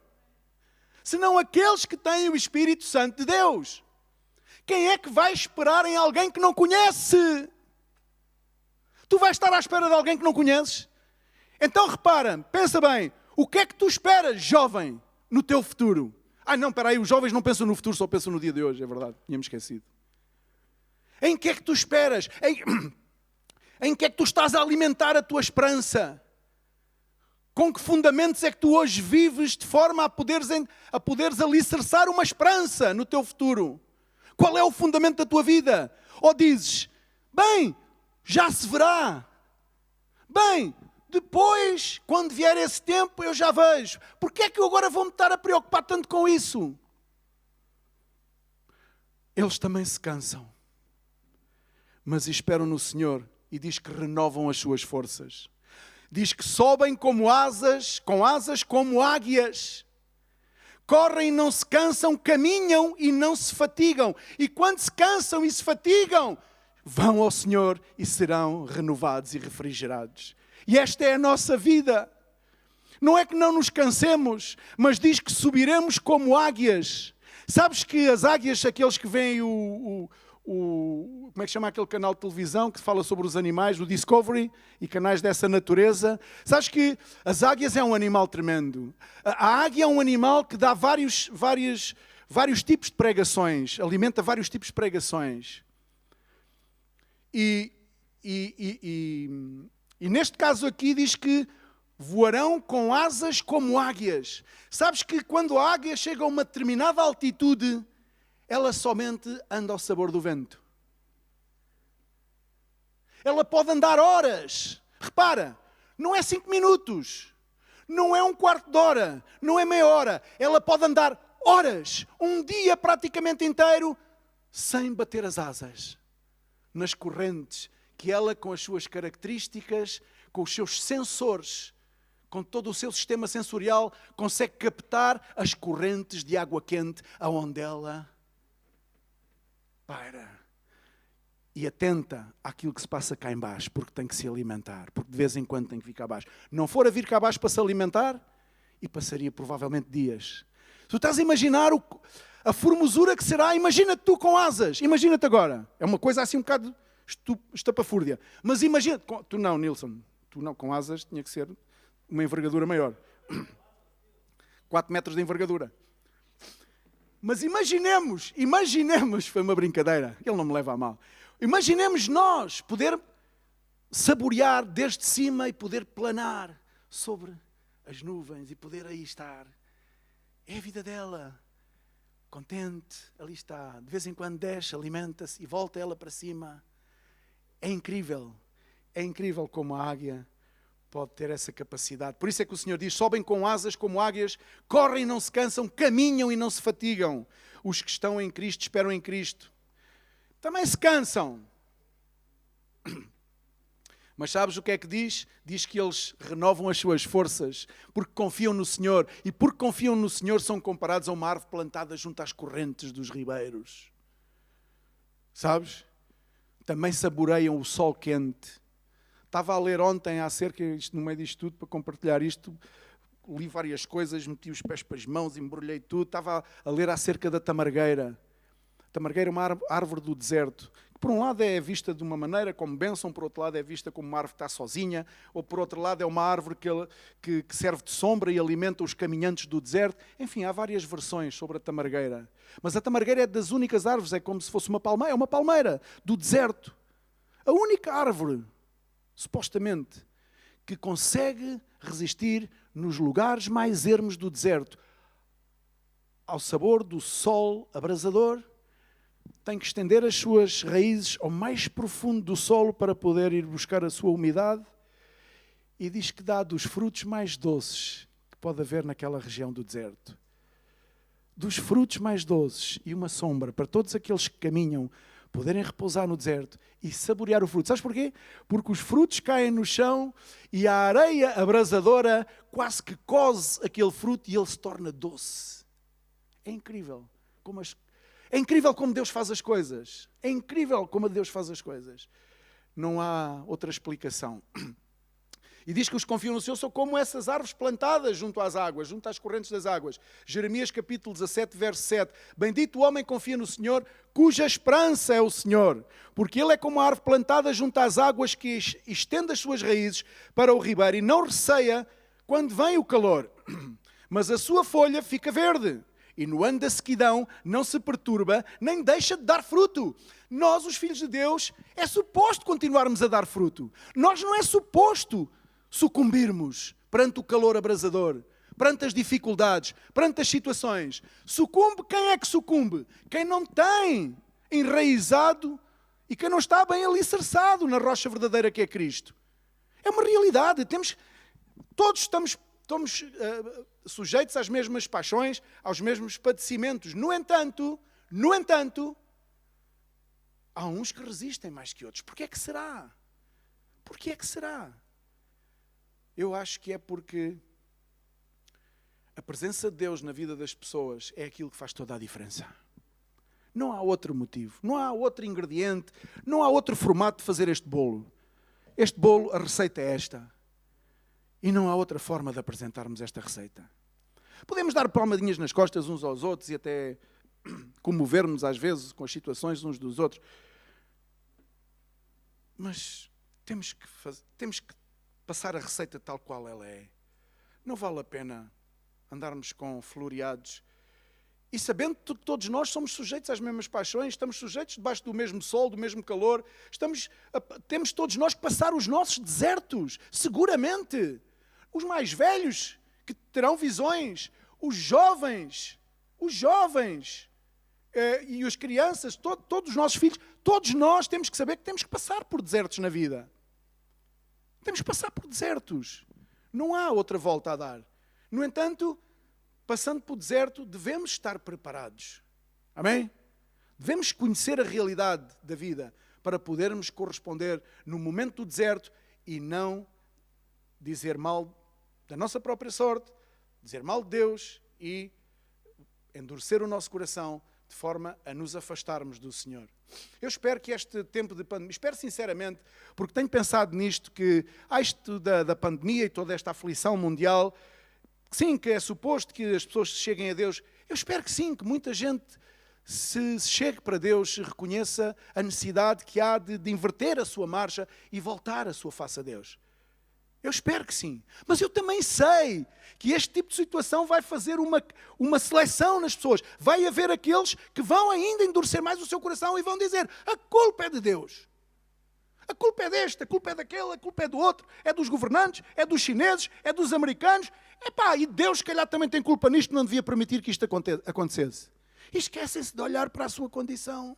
Senão aqueles que têm o Espírito Santo de Deus. Quem é que vai esperar em alguém que não conhece? Tu vais estar à espera de alguém que não conheces? Então repara, pensa bem, o que é que tu esperas, jovem, no teu futuro? Não, espera aí, os jovens não pensam no futuro, só pensam no dia de hoje, é verdade, tínhamos esquecido. Em que é que tu esperas? Em que é que tu estás a alimentar a tua esperança? Com que fundamentos é que tu hoje vives de forma a poderes alicerçar uma esperança no teu futuro? Qual é o fundamento da tua vida? Ou dizes, bem, já se verá. Bem, depois, quando vier esse tempo, eu já vejo. Porquê é que eu agora vou-me estar a preocupar tanto com isso? Eles também se cansam, mas esperam no Senhor, e diz que renovam as suas forças. Diz que sobem como asas, com asas como águias. Correm e não se cansam, caminham e não se fatigam. E quando se cansam e se fatigam, vão ao Senhor e serão renovados e refrigerados. E esta é a nossa vida. Não é que não nos cansemos, mas diz que subiremos como águias. Sabes que as águias, aqueles que veem como é que chama aquele canal de televisão que fala sobre os animais, o Discovery, e canais dessa natureza. Sabes que as águias é um animal tremendo. A águia é um animal que dá vários tipos de pregações, alimenta vários tipos de pregações. E neste caso aqui diz que voarão com asas como águias. Sabes que quando a águia chega a uma determinada altitude, ela somente anda ao sabor do vento. Ela pode andar horas. Repara, não é 5 minutos, não é um quarto de hora, não é meia hora. Ela pode andar horas, um dia praticamente inteiro, sem bater as asas nas correntes que ela, com as suas características, com os seus sensores, com todo o seu sistema sensorial, consegue captar as correntes de água quente aonde ela paira e atenta àquilo que se passa cá em baixo, porque tem que se alimentar, porque de vez em quando tem que vir cá abaixo. Não for a vir cá abaixo para se alimentar, e passaria provavelmente dias. Tu estás a imaginar a formosura que será? Imagina-te tu com asas, imagina-te agora. É uma coisa assim um bocado estapafúrdia. Mas imagina, tu não, Nilson, tu não, com asas tinha que ser uma envergadura maior. 4 metros de envergadura. Mas imaginemos, foi uma brincadeira, ele não me leva a mal. Imaginemos nós poder saborear desde cima e poder planar sobre as nuvens e poder aí estar. É a vida dela, contente, ali está. De vez em quando desce, alimenta-se e volta ela para cima. É incrível como a águia pode ter essa capacidade. Por isso é que o Senhor diz, sobem com asas como águias, correm e não se cansam, caminham e não se fatigam. Os que estão em Cristo, esperam em Cristo, também se cansam. Mas sabes o que é que diz? Diz que eles renovam as suas forças, porque confiam no Senhor. E porque confiam no Senhor são comparados a uma árvore plantada junto às correntes dos ribeiros. Sabes? Também saboreiam o sol quente. Estava a ler ontem acerca, no meio disto tudo, para compartilhar isto, li várias coisas, meti os pés para as mãos, embrulhei tudo. Estava a ler acerca da tamargueira. A tamargueira é uma árvore do deserto. Por um lado é vista de uma maneira como bênção, por outro lado é vista como uma árvore que está sozinha, ou por outro lado é uma árvore que serve de sombra e alimenta os caminhantes do deserto. Enfim, há várias versões sobre a tamargueira. Mas a tamargueira é das únicas árvores, é como se fosse uma palmeira, é uma palmeira do deserto. A única árvore, supostamente, que consegue resistir nos lugares mais ermos do deserto, ao sabor do sol abrasador, tem que estender as suas raízes ao mais profundo do solo para poder ir buscar a sua umidade, e diz que dá dos frutos mais doces que pode haver naquela região do deserto. Dos frutos mais doces e uma sombra para todos aqueles que caminham poderem repousar no deserto e saborear o fruto. Sabes porquê? Porque os frutos caem no chão e a areia abrasadora quase que cose aquele fruto e ele se torna doce. É incrível É incrível como Deus faz as coisas. É incrível como Deus faz as coisas. Não há outra explicação. E diz que os que confiam no Senhor são como essas árvores plantadas junto às águas, junto às correntes das águas. Jeremias capítulo 17, verso 7. Bendito o homem que confia no Senhor, cuja esperança é o Senhor. Porque ele é como a árvore plantada junto às águas que estende as suas raízes para o ribeiro e não receia quando vem o calor. Mas a sua folha fica verde. E no ano da sequidão não se perturba, nem deixa de dar fruto. Nós, os filhos de Deus, é suposto continuarmos a dar fruto. Nós não é suposto sucumbirmos perante o calor abrasador, perante as dificuldades, perante as situações. Sucumbe quem é que sucumbe? Quem não tem enraizado e quem não está bem alicerçado na rocha verdadeira que é Cristo. É uma realidade. Todos estamos sujeitos às mesmas paixões, aos mesmos padecimentos. No entanto, há uns que resistem mais que outros. Porquê é que será? Porquê é que será? Eu acho que é porque a presença de Deus na vida das pessoas é aquilo que faz toda a diferença. Não há outro motivo, não há outro ingrediente, não há outro formato de fazer este bolo. Este bolo, a receita é esta. E não há outra forma de apresentarmos esta receita. Podemos dar palmadinhas nas costas uns aos outros e até comovermos às vezes com as situações uns dos outros. Mas temos que passar a receita tal qual ela é. Não vale a pena andarmos com floreados. E sabendo que todos nós somos sujeitos às mesmas paixões, estamos sujeitos debaixo do mesmo sol, do mesmo calor, temos todos nós que passar os nossos desertos, seguramente. Os mais velhos que terão visões, os jovens e as crianças, todos os nossos filhos, todos nós temos que saber que temos que passar por desertos na vida. Temos que passar por desertos. Não há outra volta a dar. No entanto, passando por deserto, devemos estar preparados. Amém? Devemos conhecer a realidade da vida para podermos corresponder no momento do deserto e não dizer mal da nossa própria sorte, dizer mal de Deus e endurecer o nosso coração de forma a nos afastarmos do Senhor. Eu espero que este tempo de pandemia, espero sinceramente, porque tenho pensado nisto, que isto da pandemia e toda esta aflição mundial, sim, que é suposto que as pessoas cheguem a Deus. Eu espero que sim, que muita gente se chegue para Deus, se reconheça a necessidade que há de inverter a sua marcha e voltar a sua face a Deus. Eu espero que sim. Mas eu também sei que este tipo de situação vai fazer uma seleção nas pessoas. Vai haver aqueles que vão ainda endurecer mais o seu coração e vão dizer: a culpa é de Deus. A culpa é deste, a culpa é daquele, a culpa é do outro, é dos governantes, é dos chineses, é dos americanos. E Deus, se calhar, também tem culpa nisto, não devia permitir que isto acontecesse. E esquecem-se de olhar para a sua condição.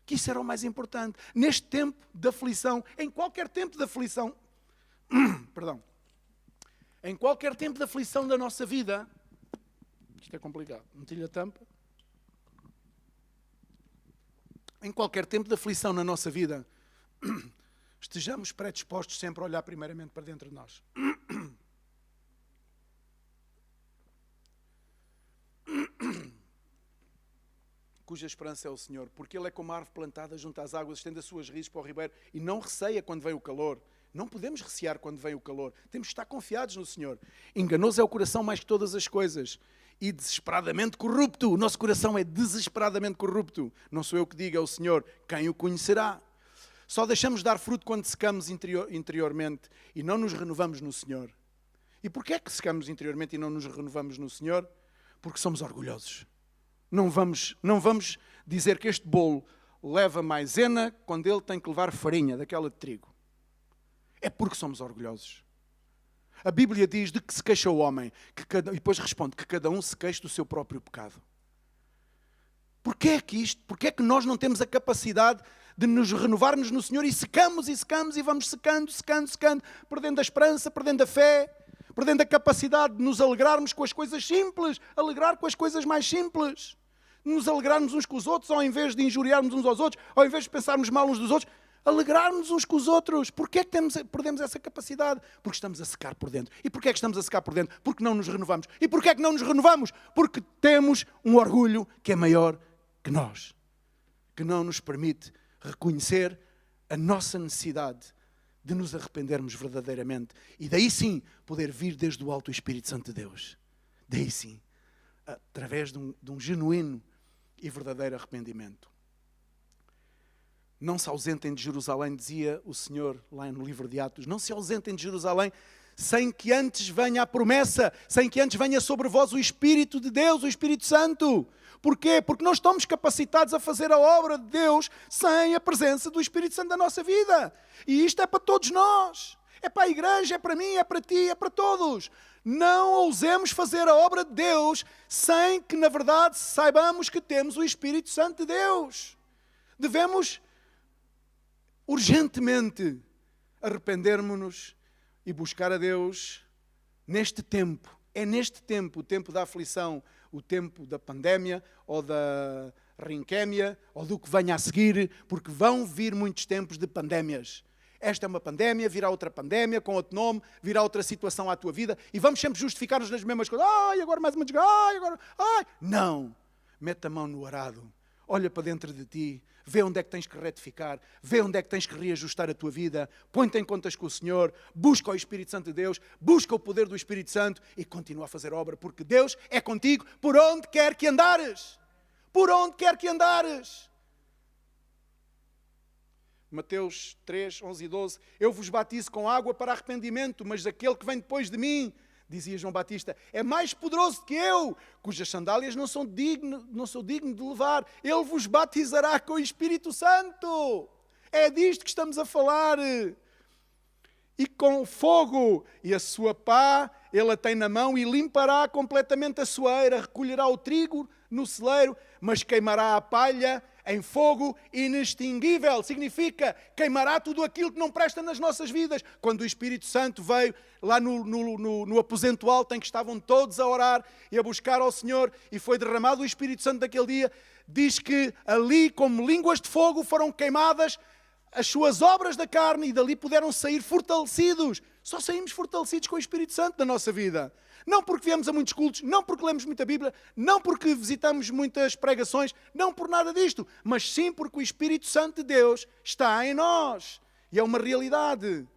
Que isso era o mais importante. Neste tempo de aflição, em qualquer tempo de aflição, Perdão. Em qualquer tempo de aflição da nossa vida, isto é complicado, meti-lhe a tampa. Em qualquer tempo de aflição na nossa vida, estejamos predispostos sempre a olhar primeiramente para dentro de nós. Cuja esperança é o Senhor, porque Ele é como a árvore plantada junto às águas, estende as suas raízes para o ribeiro e não receia quando vem o calor. Não podemos recear quando vem o calor. Temos de estar confiados no Senhor. Enganoso é o coração mais que todas as coisas e desesperadamente corrupto. O nosso coração é desesperadamente corrupto. Não sou eu que digo, é o Senhor. Quem o conhecerá? Só deixamos de dar fruto quando secamos interiormente e não nos renovamos no Senhor. E porquê é que secamos interiormente e não nos renovamos no Senhor? Porque somos orgulhosos. Não vamos dizer que este bolo leva maisena quando ele tem que levar farinha daquela de trigo. É porque somos orgulhosos. A Bíblia diz de que se queixa o homem, e depois responde que cada um se queixe do seu próprio pecado. Porquê é que nós não temos a capacidade de nos renovarmos no Senhor e secamos e vamos secando, perdendo a esperança, perdendo a fé, perdendo a capacidade de nos alegrarmos com as coisas simples, alegrar com as coisas mais simples, nos alegrarmos uns com os outros, ao invés de injuriarmos uns aos outros, ao invés de pensarmos mal uns dos outros, alegrarmos uns com os outros. Porquê é que perdemos essa capacidade? Porque estamos a secar por dentro. E porquê é que estamos a secar por dentro? Porque não nos renovamos. E porquê é que não nos renovamos? Porque temos um orgulho que é maior que nós, que não nos permite reconhecer a nossa necessidade de nos arrependermos verdadeiramente. E daí sim, poder vir desde o alto o Espírito Santo de Deus. Daí sim, através de um genuíno e verdadeiro arrependimento. Não se ausentem de Jerusalém, dizia o Senhor lá no livro de Atos. Não se ausentem de Jerusalém sem que antes venha a promessa, sem que antes venha sobre vós o Espírito de Deus, o Espírito Santo. Porquê? Porque não estamos capacitados a fazer a obra de Deus sem a presença do Espírito Santo na nossa vida. E isto é para todos nós. É para a igreja, é para mim, é para ti, é para todos. Não ousemos fazer a obra de Deus sem que, na verdade, saibamos que temos o Espírito Santo de Deus. Devemos urgentemente arrependermos-nos e buscar a Deus neste tempo. É neste tempo, o tempo da aflição, o tempo da pandemia ou da rinquémia ou do que venha a seguir, porque vão vir muitos tempos de pandémias. Esta é uma pandemia, virá outra pandemia com outro nome, virá outra situação à tua vida e vamos sempre justificar-nos nas mesmas coisas. Ai, agora mais uma desgraça, ai, agora, ai. Não, mete a mão no arado, olha para dentro de ti, vê onde é que tens que retificar, vê onde é que tens que reajustar a tua vida, põe-te em contas com o Senhor, busca o Espírito Santo de Deus, busca o poder do Espírito Santo e continua a fazer obra, porque Deus é contigo por onde quer que andares. Por onde quer que andares. Mateus 3, 11 e 12. Eu vos batizo com água para arrependimento, mas aquele que vem depois de mim, dizia João Batista, é mais poderoso que eu, cujas sandálias não sou digno de levar. Ele vos batizará com o Espírito Santo. É disto que estamos a falar. E com fogo e a sua pá, ele a tem na mão e limpará completamente a sua eira, recolherá o trigo no celeiro, mas queimará a palha em fogo inextinguível. Significa, queimará tudo aquilo que não presta nas nossas vidas. Quando o Espírito Santo veio lá no aposento alto em que estavam todos a orar e a buscar ao Senhor e foi derramado o Espírito Santo daquele dia, diz que ali como línguas de fogo foram queimadas as suas obras da carne e dali puderam sair fortalecidos. Só saímos fortalecidos com o Espírito Santo na nossa vida. Não porque viemos a muitos cultos, não porque lemos muita Bíblia, não porque visitamos muitas pregações, não por nada disto, mas sim porque o Espírito Santo de Deus está em nós. E é uma realidade.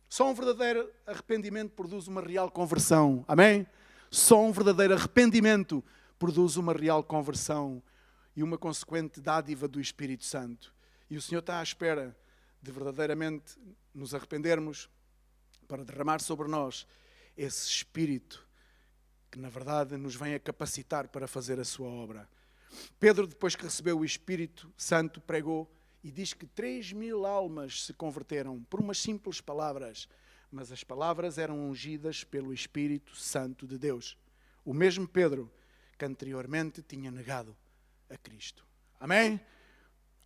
Só um verdadeiro arrependimento produz uma real conversão. Amém? Só um verdadeiro arrependimento produz uma real conversão e uma consequente dádiva do Espírito Santo. E o Senhor está à espera de verdadeiramente nos arrependermos para derramar sobre nós esse Espírito que, na verdade, nos vem a capacitar para fazer a sua obra. Pedro, depois que recebeu o Espírito Santo, pregou e diz que 3.000 almas se converteram por umas simples palavras, mas as palavras eram ungidas pelo Espírito Santo de Deus. O mesmo Pedro que anteriormente tinha negado a Cristo. Amém?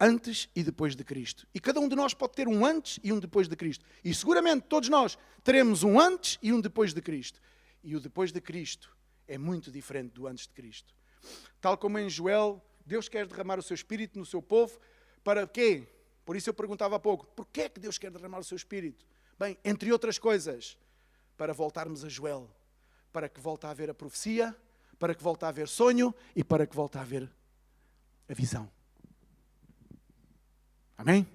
Antes e depois de Cristo. E cada um de nós pode ter um antes e um depois de Cristo. E seguramente todos nós teremos um antes e um depois de Cristo. E o depois de Cristo é muito diferente do antes de Cristo. Tal como em Joel, Deus quer derramar o seu Espírito no seu povo. Para quê? Por isso eu perguntava há pouco, porquê é que Deus quer derramar o seu Espírito? Bem, entre outras coisas, para voltarmos a Joel. Para que volte a haver a profecia, para que volte a haver sonho e para que volte a haver a visão. Amém?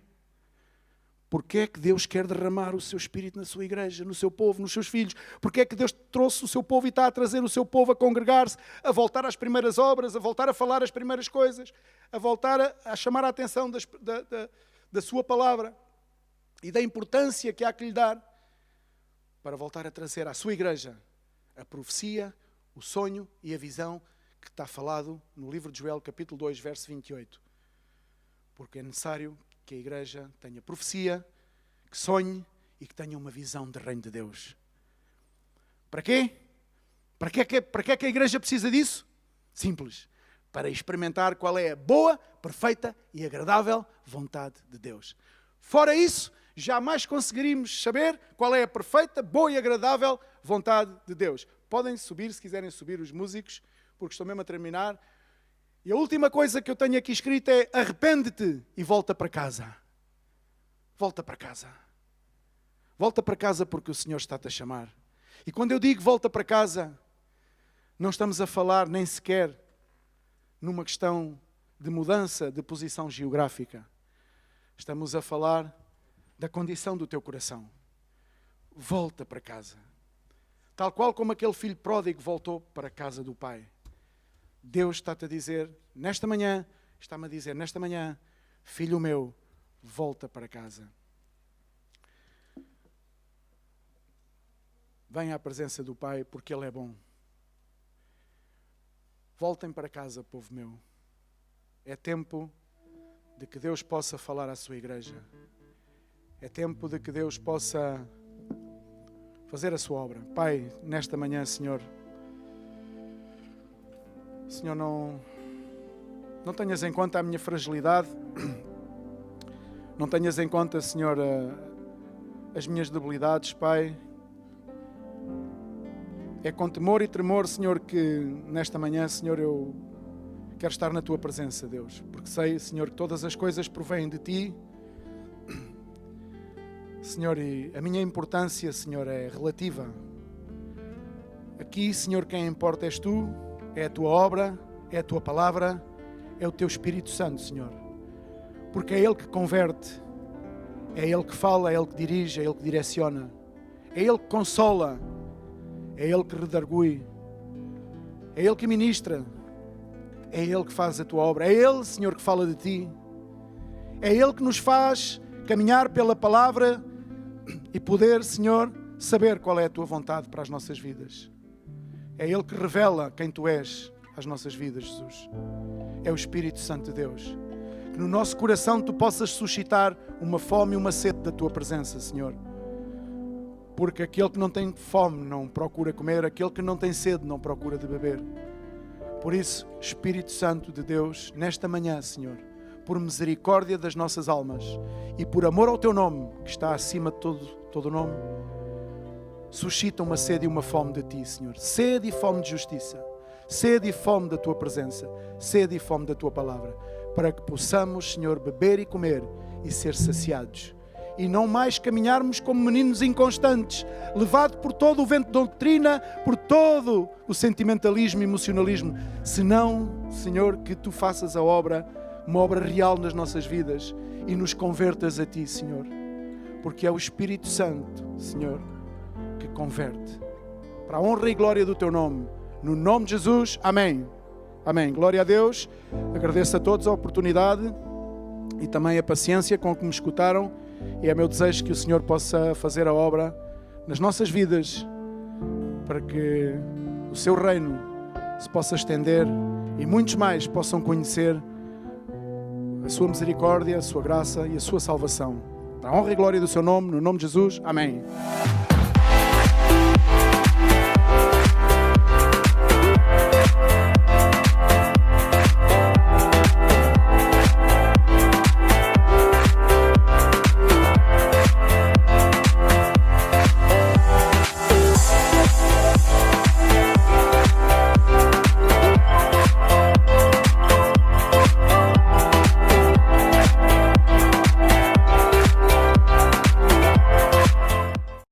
Porquê é que Deus quer derramar o seu Espírito na sua igreja, no seu povo, nos seus filhos? Porquê é que Deus trouxe o seu povo e está a trazer o seu povo a congregar-se, a voltar às primeiras obras, a voltar a falar as primeiras coisas, a voltar a chamar a atenção da sua palavra e da importância que há que lhe dar para voltar a trazer à sua igreja a profecia, o sonho e a visão que está falado no livro de Joel, capítulo 2, verso 28. Porque é necessário que a igreja tenha profecia, que sonhe e que tenha uma visão do reino de Deus. Para quê? Para que é que a igreja precisa disso? Simples. Para experimentar qual é a boa, perfeita e agradável vontade de Deus. Fora isso, jamais conseguiríamos saber qual é a perfeita, boa e agradável vontade de Deus. Podem subir, se quiserem subir os músicos, porque estou mesmo a terminar. E a última coisa que eu tenho aqui escrita é: arrepende-te e volta para casa. Volta para casa. Volta para casa porque o Senhor está-te a chamar. E quando eu digo volta para casa, não estamos a falar nem sequer numa questão de mudança de posição geográfica. Estamos a falar da condição do teu coração. Volta para casa. Tal qual como aquele filho pródigo voltou para a casa do pai. Deus está-te a dizer, nesta manhã, está-me a dizer, nesta manhã, filho meu, volta para casa. Venha à presença do Pai, porque Ele é bom. Voltem para casa, povo meu. É tempo de que Deus possa falar à sua igreja. É tempo de que Deus possa fazer a sua obra. Pai, nesta manhã, Senhor, não tenhas em conta a minha fragilidade, não tenhas em conta, Senhor, as minhas debilidades, Pai. É com temor e tremor, Senhor, que nesta manhã, Senhor, eu quero estar na Tua presença, Deus, porque sei, Senhor, que todas as coisas provêm de Ti, Senhor, e a minha importância, Senhor, é relativa. Aqui, Senhor, quem importa és Tu. É a Tua obra, é a Tua palavra, é o Teu Espírito Santo, Senhor. Porque é Ele que converte, é Ele que fala, é Ele que dirige, é Ele que direciona, é Ele que consola, é Ele que redargui, é Ele que ministra, é Ele que faz a Tua obra, é Ele, Senhor, que fala de Ti, é Ele que nos faz caminhar pela palavra e poder, Senhor, saber qual é a Tua vontade para as nossas vidas. É Ele que revela quem Tu és às nossas vidas, Jesus. É o Espírito Santo de Deus. Que no nosso coração Tu possas suscitar uma fome e uma sede da Tua presença, Senhor. Porque aquele que não tem fome não procura comer, aquele que não tem sede não procura de beber. Por isso, Espírito Santo de Deus, nesta manhã, Senhor, por misericórdia das nossas almas e por amor ao Teu nome, que está acima de todo nome, suscita uma sede e uma fome de Ti, Senhor. Sede e fome de justiça. Sede e fome da Tua presença. Sede e fome da Tua palavra. Para que possamos, Senhor, beber e comer e ser saciados. E não mais caminharmos como meninos inconstantes, levados por todo o vento de doutrina, por todo o sentimentalismo e emocionalismo. Senão, Senhor, que Tu faças a obra, uma obra real nas nossas vidas e nos convertas a Ti, Senhor. Porque é o Espírito Santo, Senhor, que converte. Para a honra e glória do Teu nome. No nome de Jesus. Amém. Amém. Glória a Deus. Agradeço a todos a oportunidade e também a paciência com que me escutaram. E é meu desejo que o Senhor possa fazer a obra nas nossas vidas para que o Seu reino se possa estender e muitos mais possam conhecer a Sua misericórdia, a Sua graça e a Sua salvação. Para a honra e glória do Seu nome, no nome de Jesus. Amém.